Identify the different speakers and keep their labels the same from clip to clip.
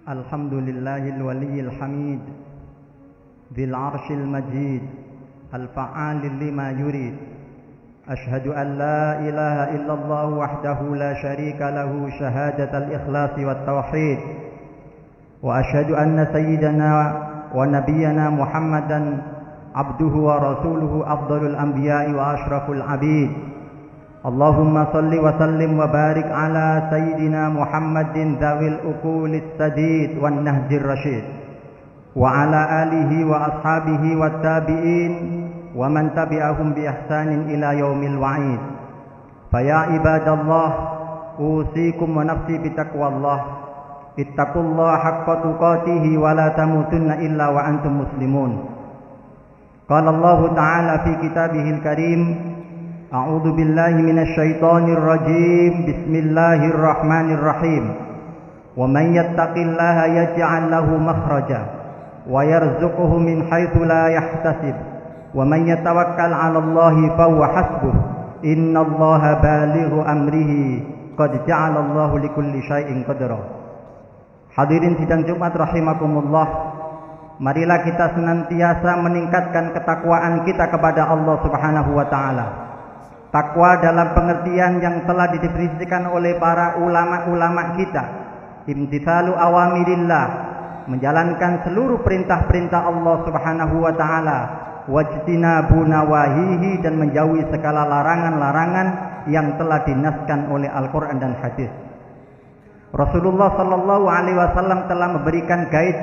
Speaker 1: الحمد لله الولي الحميد ذي العرش المجيد الفعال لما يريد. أشهد أن لا إله إلا الله وحده لا شريك له شهادة الإخلاص والتوحيد. وأشهد أن سيدنا ونبينا محمدا عبده ورسوله أفضل الأنبياء وأشرف العبيد. اللهم صل وسلم وبارك على سيدنا محمد ذوي الأقول السديد والنهج الرشيد وعلى آله وأصحابه والتابعين ومن تبعهم بإحسان إلى يوم الوعيد. فيا عباد الله، أوصيكم ونفسي بتقوى الله. اتقوا الله حق تقاته ولا تموتن إلا وأنتم مسلمون. قال الله تعالى في كتابه الكريم: أعوذ بالله من الشيطان الرجيم. بسم الله الرحمن الرحيم. ومن يتق الله يجعل له مخرجا ويرزقه من حيث لا يحتسب ومن يتوكل على الله فهو حسبه إن الله بالغ أمره قد جعل الله لكل شيء قدرا. Hadirin sidang Jumat rahimakumullah, marilah kita senantiasa meningkatkan ketakwaan kita kepada Allah Subhanahu wa taala. Takwa dalam pengertian yang telah didefinisikan oleh para ulama-ulama kita, imtithalu awamirillah, menjalankan seluruh perintah-perintah Allah Subhanahu wa taala, wajtinabu nawahihi, dan menjauhi segala larangan-larangan yang telah dinaskan oleh Al-Qur'an dan hadis. Rasulullah sallallahu alaihi wasallam telah memberikan guide.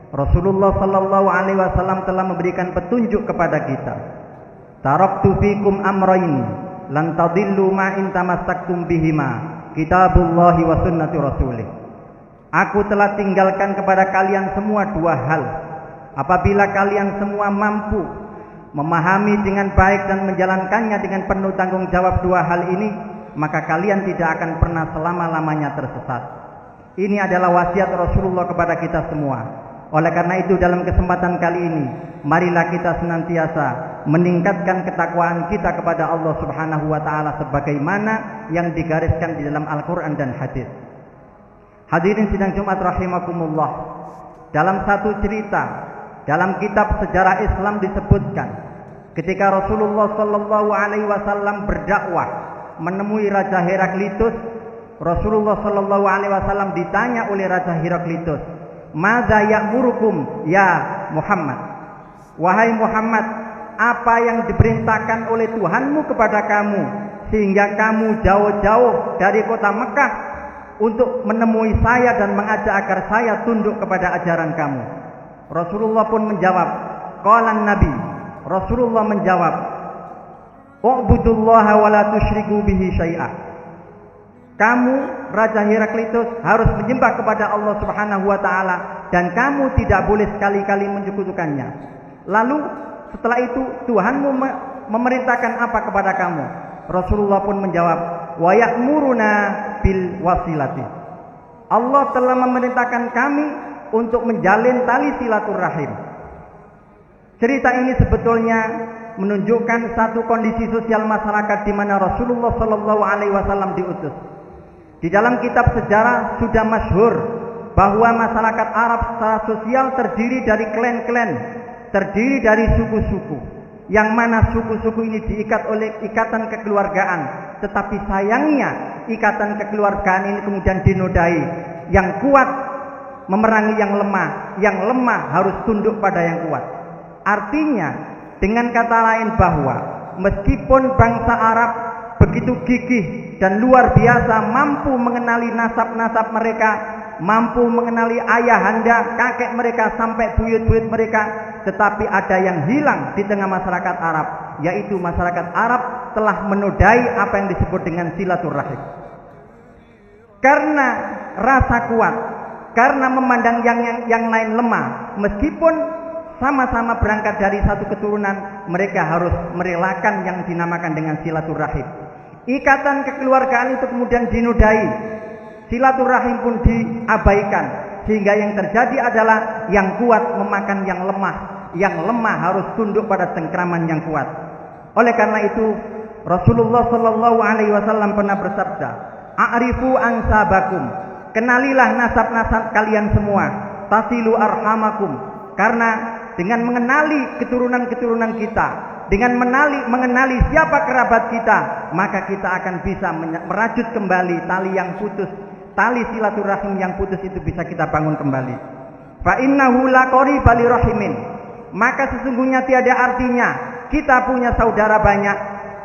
Speaker 1: Rasulullah sallallahu alaihi wasallam telah memberikan petunjuk kepada kita. Taraktu fikum amrayn lan tadillu ma in tamassaktum bihima, kitabullahi wa sunnati rasulih. Aku telah tinggalkan kepada kalian semua dua hal. Apabila kalian semua mampu memahami dengan baik dan menjalankannya dengan penuh tanggung jawab dua hal ini, maka kalian tidak akan pernah selama-lamanya tersesat. Ini adalah wasiat Rasulullah kepada kita semua. Oleh karena itu, dalam kesempatan kali ini, marilah kita senantiasa meningkatkan ketakwaan kita kepada Allah Subhanahu wa taala sebagaimana yang digariskan di dalam Al-Qur'an dan hadis. Hadirin sidang Jumat rahimakumullah, dalam satu cerita dalam kitab sejarah Islam disebutkan, ketika Rasulullah sallallahu alaihi wasallam berdakwah menemui Raja Heraklitus, Rasulullah sallallahu alaihi wasallam ditanya oleh Raja Heraklitus, "Madza ya'murukum ya Muhammad?" Wahai Muhammad, apa yang diperintahkan oleh Tuhanmu kepada kamu sehingga kamu jauh-jauh dari kota Mekah untuk menemui saya dan mengajak agar saya tunduk kepada ajaran kamu? Rasulullah pun menjawab, qala Nabi, Rasulullah menjawab, "U'budullaha wa la tusyriku bihi syai'a." Kamu, Raja Heraklitus, harus menyembah kepada Allah Subhanahu wa taala dan kamu tidak boleh sekali-kali menyekutukannya. Lalu setelah itu Tuhanmu memerintahkan apa kepada kamu? Rasulullah pun menjawab, "Wa ya'muruna bil wasilati." Allah telah memerintahkan kami untuk menjalin tali silaturahim. Cerita ini sebetulnya menunjukkan satu kondisi sosial masyarakat di mana Rasulullah sallallahu alaihi wasallam diutus. Di dalam kitab sejarah sudah masyhur bahwa masyarakat Arab secara sosial terdiri dari klan-klan, terdiri dari suku-suku, yang mana suku-suku ini diikat oleh ikatan kekeluargaan. Tetapi sayangnya ikatan kekeluargaan ini kemudian dinodai. Yang kuat memerangi yang lemah harus tunduk pada yang kuat. Artinya, dengan kata lain bahwa meskipun bangsa Arab begitu gigih dan luar biasa mampu mengenali nasab-nasab mereka, mampu mengenali ayahanda, kakek mereka sampai buyut-buyut mereka, tetapi ada yang hilang di tengah masyarakat Arab, yaitu masyarakat Arab telah menodai apa yang disebut dengan silaturahim. Karena rasa kuat, karena memandang yang lain lemah, meskipun sama-sama berangkat dari satu keturunan, mereka harus merelakan yang dinamakan dengan silaturahim. Ikatan kekeluargaan itu kemudian dinodai, silaturahim pun diabaikan, sehingga yang terjadi adalah yang kuat memakan yang lemah harus tunduk pada cengkraman yang kuat. Oleh karena itu Rasulullah sallallahu alaihi wasallam pernah bersabda, "A'rifu ansabakum." kenalilah nasab-nasab kalian semua, tasilu arhamakum, karena dengan mengenali keturunan-keturunan kita, dengan mengenali siapa kerabat kita, maka kita akan bisa merajut kembali tali yang putus, tali silaturahim yang putus itu bisa kita bangun kembali. Fa innahu laqariba lirahimin, maka sesungguhnya tiada artinya kita punya saudara banyak,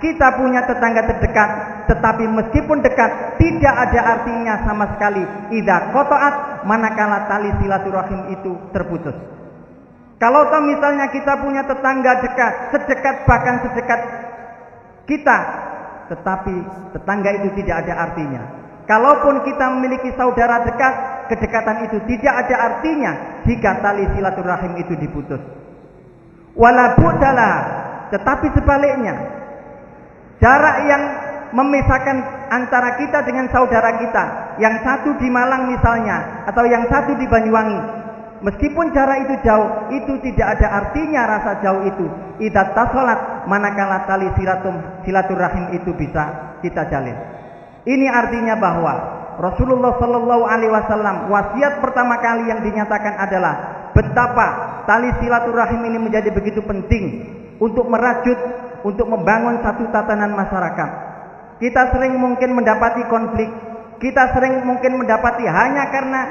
Speaker 1: kita punya tetangga terdekat, tetapi meskipun dekat tidak ada artinya sama sekali idza qata'at, manakala tali silaturahim itu terputus. Kalau misalnya kita punya tetangga dekat, sedekat bahkan sedekat kita, tetapi tetangga itu tidak ada artinya. Kalaupun kita memiliki saudara dekat, kedekatan itu tidak ada artinya jika tali silaturahim itu diputus. Wala bu'dala, tetapi sebaliknya, jarak yang memisahkan antara kita dengan saudara kita, yang satu di Malang misalnya, atau yang satu di Banyuwangi, meskipun jarak itu jauh, itu tidak ada artinya rasa jauh itu idza tasalat, manakala tali silaturahim itu bisa kita jalin. Ini artinya bahwa Rasulullah Shallallahu Alaihi Wasallam, wasiat pertama kali yang dinyatakan adalah betapa tali silaturahim ini menjadi begitu penting untuk merajut, untuk membangun satu tatanan masyarakat. Kita sering mungkin mendapati konflik, kita sering mungkin mendapati hanya karena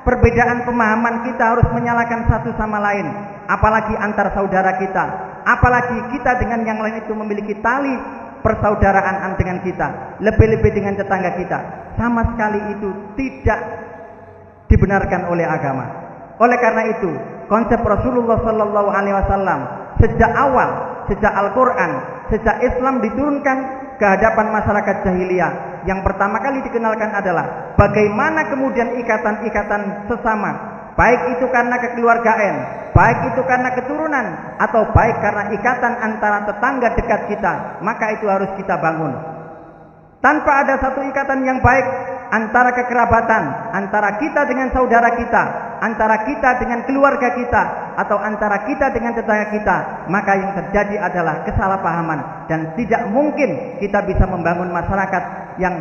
Speaker 1: perbedaan pemahaman kita harus menyalahkan satu sama lain, apalagi antar saudara kita, apalagi kita dengan yang lain itu memiliki tali persaudaraan dengan kita, lebih-lebih dengan tetangga kita. Sama sekali itu tidak dibenarkan oleh agama. Oleh karena itu, konsep Rasulullah Sallallahu Alaihi Wasallam sejak awal, sejak Al-Quran, sejak Islam diturunkan ke hadapan masyarakat jahiliyah, yang pertama kali dikenalkan adalah bagaimana kemudian ikatan-ikatan sesama, baik itu karena kekeluargaan, baik itu karena keturunan, atau baik karena ikatan antara tetangga dekat kita, maka itu harus kita bangun. Tanpa ada satu ikatan yang baik antara kekerabatan, antara kita dengan saudara kita, antara kita dengan keluarga kita, atau antara kita dengan tetangga kita, maka yang terjadi adalah kesalahpahaman, dan tidak mungkin kita bisa membangun masyarakat yang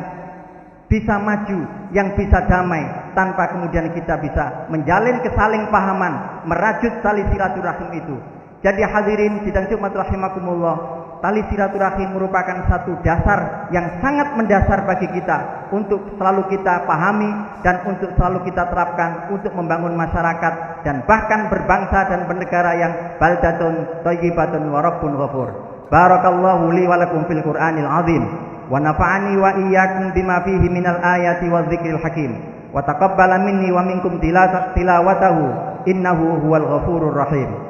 Speaker 1: bisa maju, yang bisa damai, tanpa kemudian kita bisa menjalin kesaling pahaman, merajut tali silaturahim itu. Jadi hadirin sidang Jumat rahimakumullah, tali silaturahim merupakan satu dasar yang sangat mendasar bagi kita untuk selalu kita pahami dan untuk selalu kita terapkan untuk membangun masyarakat dan bahkan berbangsa dan bernegara yang baldatun thayyibatun wa rabbun ghafur. Barakallahu li wa lakum fil Qur'anil azim wa nafa'ani wa iyyakum bima fihi minal ayati wadh-dhikril hakim wa taqabbala minni wa minkum tilawatahu innahu huwal ghafurur rahim.